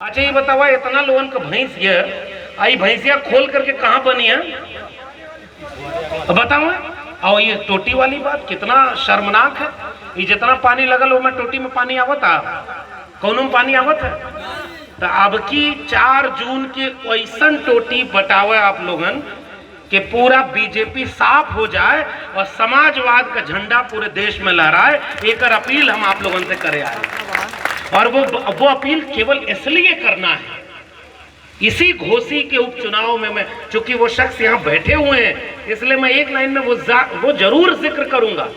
अच्छा ये बतावा, इतना लोगन का भैंस ये आई भैंसिया खोल करके कहाँ बनी है बताओ। और ये टोटी वाली बात कितना शर्मनाक है। ये जितना पानी लगल हो में टोटी में पानी आवत आ कौन में पानी आवत है। तो अब की 4 जून के ऐसन टोटी बटावे आप लोगन कि पूरा बीजेपी साफ हो जाए और समाजवाद का झंडा पूरे देश में लहराए। एक अपील हम आप लोगों से करे आए और वो अपील केवल इसलिए करना है, इसी घोसी के उपचुनाव में मैं, चूंकि वो शख्स यहाँ बैठे हुए हैं इसलिए मैं एक लाइन में वो जरूर जिक्र करूंगा।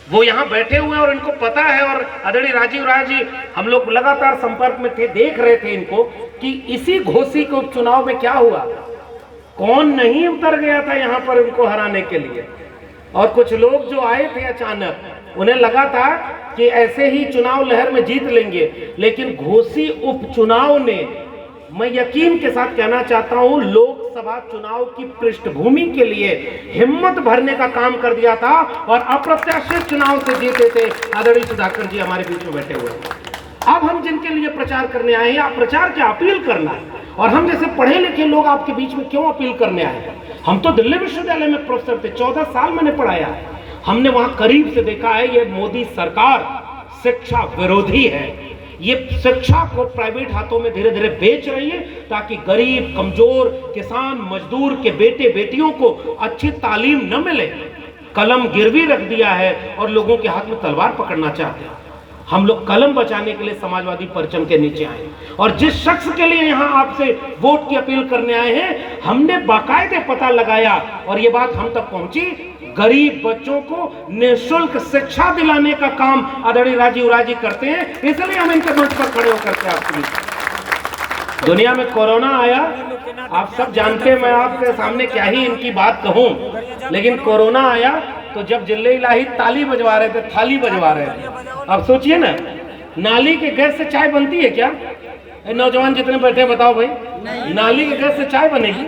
वो यहाँ बैठे हुए हैं और इनको पता है, और आदरणीय राजीव राय जी हम लोग लगातार संपर्क में थे, देख रहे थे इनको कि इसी घोसी के उपचुनाव में क्या हुआ, कौन नहीं उतर गया था यहाँ पर इनको हराने के लिए। और कुछ लोग जो आए थे अचानक, उन्हें लगा था कि ऐसे ही चुनाव लहर में जीत लेंगे, लेकिन घोसी उपचुनाव ने, मैं यकीन के साथ कहना चाहता हूं, लोकसभा चुनाव की पृष्ठभूमि के लिए हिम्मत भरने का काम कर दिया था और अप्रत्याशित चुनाव से जीते थे। आदरणीय सुधाकर जी हमारे बीच में बैठे हुए। अब हम जिनके लिए प्रचार करने आए हैं, आप प्रचार क्या अपील करना है, और हम जैसे पढ़े लिखे लोग आपके बीच में क्यों अपील करने आए हैं। हम तो दिल्ली विश्वविद्यालय में प्रोफेसर थे, 14 साल मैंने पढ़ाया है, हमने वहां करीब से देखा है ये मोदी सरकार शिक्षा विरोधी है। ये शिक्षा को प्राइवेट हाथों में धीरे धीरे बेच रही है ताकि गरीब, कमजोर, किसान, मजदूर के बेटे बेटियों को अच्छी तालीम न मिले। कलम गिरवी रख दिया है और लोगों के हाथ में तलवार पकड़ना चाहते हैं। हम लोग कलम बचाने के लिए समाजवादी परचम के नीचे आए, और जिस शख्स के लिए यहाँ आपसे वोट की अपील करने आए हैं, हमने बाकायदे पता लगाया और ये बात हम तक पहुंची, गरीब बच्चों को निःशुल्क शिक्षा दिलाने का काम आदरणीय राजीव राय जी करते हैं, इसलिए हम इनके मंच पर खड़े होकर के आपसे। दुनिया में कोरोना आया, आप सब जानते हैं, मैं आपके सामने क्या ही इनकी बात कहूं, लेकिन कोरोना आया तो जब जिले इलाही ताली बजवा रहे थे, थाली बजवा रहे थे। अब सोचिए ना, नाली के गैस से चाय बनती है क्या? नौजवान जितने बैठे बताओ भाई, नाली के गैस से चाय बनेगी?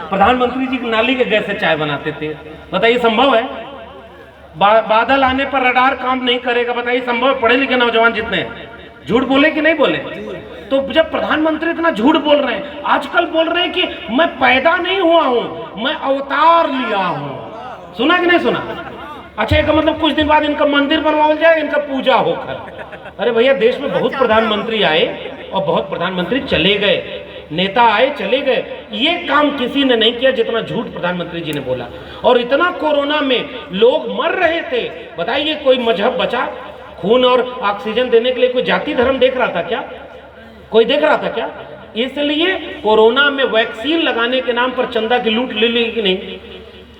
प्रधानमंत्री जी नाली के गैस से चाय बनाते थे, बताइए संभव है? बादल आने पर रडार काम नहीं करेगा, बताइए संभव है? पढ़े लिखे नौजवान जितने हैं, झूठ बोले कि नहीं बोले? तो जब प्रधानमंत्री इतना झूठ बोल रहे हैं, आजकल बोल रहे हैं कि मैं पैदा नहीं हुआ हूं, मैं अवतार लिया हूं, सुना कि नहीं सुना? अच्छा, एक मतलब कुछ दिन बाद इनका मंदिर बनवाया जाए, इनका पूजा होकर। अरे भैया, देश में बहुत प्रधानमंत्री आए और बहुत प्रधानमंत्री चले गए, नेता आए चले गए, ये काम किसी ने नहीं किया जितना झूठ प्रधानमंत्री जी ने बोला। और इतना कोरोना में लोग मर रहे थे, बताइए कोई मजहब बचा? खून और ऑक्सीजन देने के लिए कोई जाति धर्म देख रहा था क्या? कोई देख रहा था क्या? इसलिए कोरोना में वैक्सीन लगाने के नाम पर चंदा की लूट ले ली कि नहीं?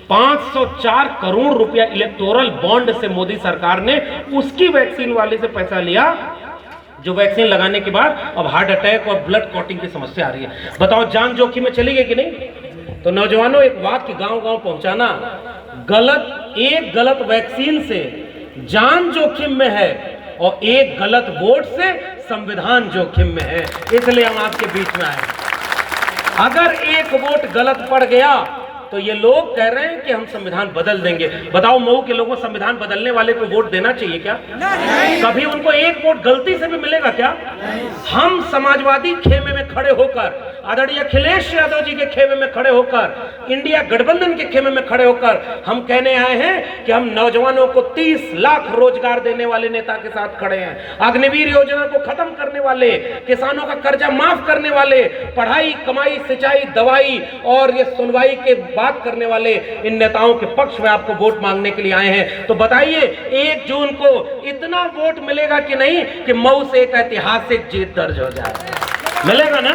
504 करोड़ रुपया इलेक्टोरल बॉन्ड से मोदी सरकार ने उसकी वैक्सीन वाले से पैसा लिया जो वैक्सीन लगाने के बाद अब हार्ट अटैक और ब्लड क्लॉटिंग की समस्या आ रही है। बताओ, जान जोखिम में चली गई कि नहीं? तो नौजवानों, एक वाक्य गांव गांव पहुंचाना, एक गलत वैक्सीन से जान जोखिम में है और एक गलत वोट से संविधान जोखिम में है, इसलिए हम आपके बीच में आए। अगर एक वोट गलत पड़ गया तो ये लोग कह रहे हैं कि हम संविधान बदल देंगे। बताओ, मऊ के लोगों को संविधान बदलने वाले को वोट देना चाहिए क्या? नहीं। कभी उनको एक वोट गलती से भी मिलेगा क्या? नहीं। हम समाजवादी खेमे में खड़े होकर, आदरणीय अखिलेश यादव जी के खेमे में खड़े होकर, इंडिया गठबंधन के खेमे में खड़े होकर हम कहने आए हैं कि हम नौजवानों को 30 लाख रोजगार देने वाले नेता के साथ खड़े हैं, अग्निवीर योजना को खत्म करने वाले, किसानों का कर्जा माफ करने वाले, पढ़ाई, कमाई, सिंचाई, दवाई और ये सुनवाई के बात करने वाले इन नेताओं के पक्ष में आपको वोट मांगने के लिए आए हैं। तो बताइए, 1 जून को इतना वोट मिलेगा कि नहीं कि मऊ से एक ऐतिहासिक जीत दर्ज हो जाए? मिलेगा ना?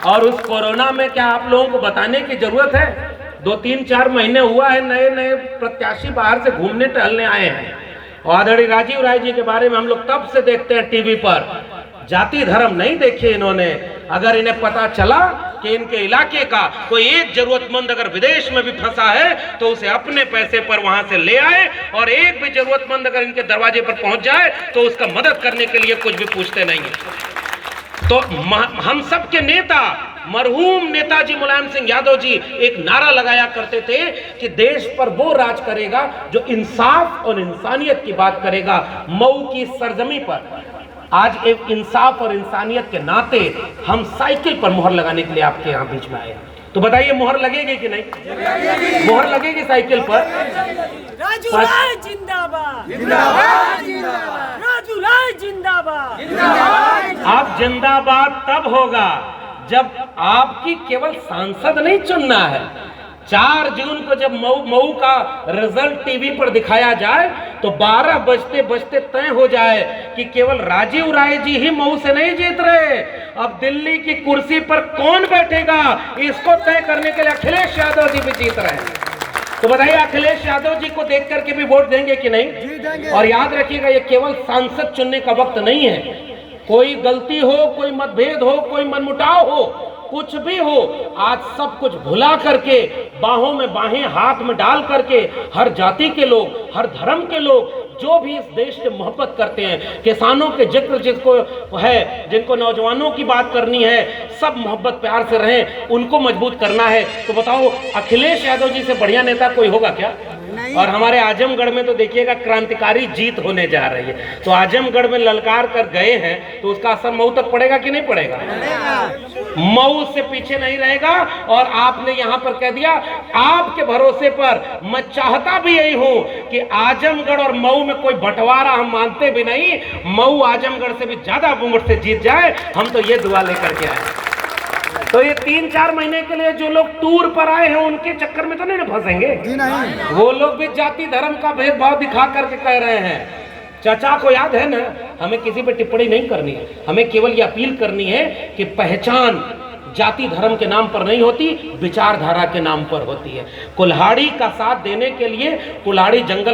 और उस कोरोना में क्या आप लोगों को बताने की जरूरत है? 2-3-4 महीने हुआ है, नए नए प्रत्याशी बाहर से घूमने टहलने आए हैं, और आदरणीय राजीव राय जी के बारे में हम लोग तब से देखते हैं टीवी पर, जाति धर्म नहीं देखे इन्होंने। अगर इन्हें पता चला कि इनके इलाके का कोई एक जरूरतमंद अगर विदेश में भी फंसा है तो उसे अपने पैसे पर वहां से ले आए, और एक भी जरूरतमंद अगर इनके दरवाजे पर पहुंच जाए तो उसका मदद करने के लिए कुछ भी पूछते नहीं है। तो हम सब के नेता, मरहूम नेताजी मुलायम सिंह यादव जी एक नारा लगाया करते थे कि देश पर वो राज करेगा जो इंसाफ और इंसानियत की बात करेगा। मऊ की सरजमी पर आज एक इंसाफ और इंसानियत के नाते हम साइकिल पर मोहर लगाने के लिए आपके यहाँ बीच में आए। तो बताइए मोहर लगेगी कि नहीं? मोहर लगेगी साइकिल पर? राजू राय जिंदाबाद, जिंदाबाद, जिंदाबाद, राजू राय जिंदाबाद। आप जिंदाबाद तब होगा जब आपकी केवल सांसद नहीं चुनना है। 4 जून को जब मऊ का रिजल्ट टीवी पर दिखाया जाए तो 12 बजते बजते तय हो जाए कि केवल राजीव राय जी ही मऊ से नहीं जीत रहे, अब दिल्ली की कुर्सी पर कौन बैठेगा इसको तय करने के लिए अखिलेश यादव जी भी जीत रहे हैं। तो बताइए अखिलेश यादव जी को देख करके भी वोट देंगे कि नहीं? और याद रखिएगा ये केवल सांसद चुनने का वक्त नहीं है। कोई गलती हो, कोई मतभेद हो, कोई मनमुटाव हो, कुछ भी हो, आज सब कुछ भुला करके बाहों में बाहें हाथ में डाल करके हर जाति के लोग, हर धर्म के लोग जो भी इस देश से मोहब्बत करते हैं, किसानों के जिक्र जिसको है, जिनको नौजवानों की बात करनी है, सब मोहब्बत प्यार से रहें, उनको मजबूत करना है। तो बताओ अखिलेश यादव जी से बढ़िया नेता कोई होगा क्या? और हमारे आजमगढ़ में तो देखिएगा क्रांतिकारी जीत होने जा रही है। तो आजमगढ़ में ललकार कर गए हैं तो उसका असर मऊ तक पड़ेगा कि नहीं पड़ेगा? मऊ से पीछे नहीं रहेगा। और आपने यहां पर कह दिया, आपके भरोसे पर मैं चाहता भी यही हूं कि आजमगढ़ और मऊ में कोई बंटवारा हम मानते भी नहीं, मऊ आजमगढ़ से भी ज्यादा वोट से जीत जाए, हम तो ये दुआ लेकर के आए। तो ये 3-4 महीने के लिए जो लोग टूर पर आए हैं उनके चक्कर में तो नहीं फंसेंगे? नहीं। वो लोग भी जाति धर्म का भेदभाव दिखा करके कह रहे हैं। चाचा को याद है ना, हमें किसी पे टिप्पणी नहीं करनी है, हमें केवल ये अपील करनी है कि पहचान जाति धर्म के नाम पर नहीं होती, विचारधारा के नाम पर होती है। कुल्हाड़ी का साथ देने के लिए कुल्हाड़ी जंगल